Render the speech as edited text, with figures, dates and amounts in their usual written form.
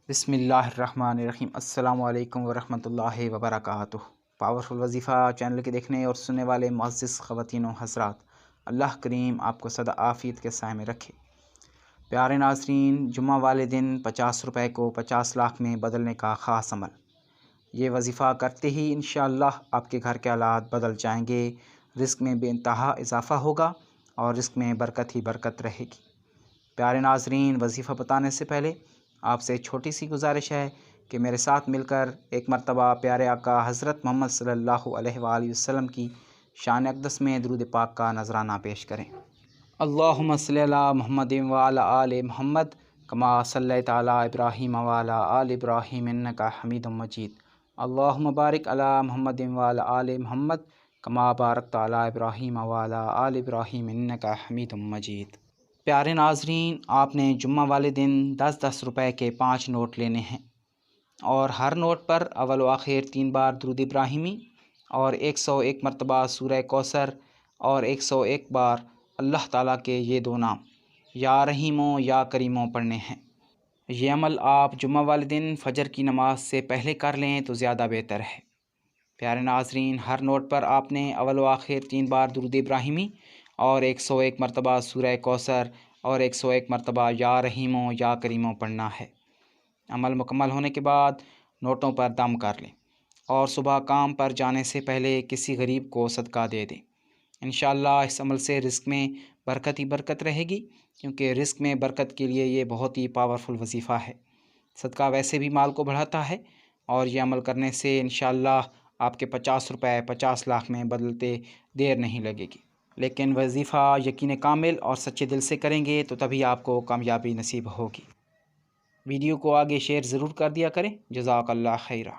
बिस्मिल्लाहिर्रहमानिर्रहीम। अस्सलामु अलैकुम वरहमतुल्लाहि वबरकातुहू। पावरफुल वजीफ़ा चैनल के देखने और सुनने वाले मुअज़्ज़िज़ ख़वातीन व हज़रात, अल्लाह करीम आपको सदा आफ़ियत के साए में रखे। प्यारे नाज़रीन, जुम्मा वाले दिन 50 रुपए को 50 लाख में बदलने का ख़ास अमल। ये वजीफ़ा करते ही इंशाअल्लाह आपके घर के हालात बदल जाएंगे, रिज़्क़ में बेइंतहा इजाफ़ा होगा और रिज़्क़ में बरकत ही बरकत रहेगी। प्यारे नाज़रीन, वजीफ़ा बताने से पहले आपसे छोटी सी गुजारिश है कि मेरे साथ मिलकर एक मरतबा प्यारे आका हज़रत मोहम्मद सल्लल्लाहु अलैहि वसल्लम की शान अक़दस में दुरूद पाक का नजराना पेश करें। अल्लाहुम्मा सल्लि अला मुहम्मदिन व अला आलि मुहम्मद कमा सल्लैता अला इब्राहीम व अला आलि इब्राहीम इन्नका हमीदुम मजीद। अल्लाहुम्मा बारिक अला मुहम्मदिन व अला आलि मुहम्मद कमा बारकता अला इब्राहीम व अला आलि इब्राहीम इन्नका हमीदुम मजीद। प्यारे नाज़रीन, आपने जुम्मा वाले दिन 10-10 रुपए के 5 नोट लेने हैं और हर नोट पर अव्वल व आखिर 3 बार दुरूद इब्राहिमी और 101 मरतबा सूरह कौसर और 101 बार अल्लाह ताला के ये दो नाम या रहीमो या करीमो पढ़ने हैं। ये अमल आप जुम्मा वाले दिन फ़जर की नमाज से पहले कर लें तो ज़्यादा बेहतर है। प्यारे नाज़रीन, हर नोट पर आपने अव्वल व आखिर 3 बार दुरूद इब्राहिमी और 101 मरतबा सूरह कौसर और 101 मरतबा या रहीमो या करीमो पढ़ना है। अमल मुकम्मल होने के बाद नोटों पर दम कर लें और सुबह काम पर जाने से पहले किसी गरीब को सदका दे दें। इंशाअल्लाह इस अमल से रिज़्क़ में बरकत ही बरकत रहेगी, क्योंकि रिज़्क़ में बरकत के लिए ये बहुत ही पावरफुल वजीफ़ा है। सदका वैसे भी माल को बढ़ाता है और ये अमल करने से इंशाअल्लाह आपके 50 रुपए 50 लाख में बदलते देर नहीं लगेगी। लेकिन वजीफ़ा यकीन कामिल और सच्चे दिल से करेंगे तो तभी आपको कामयाबी नसीब होगी। वीडियो को आगे शेयर ज़रूर कर दिया करें। जज़ाकल्लाह खैरा।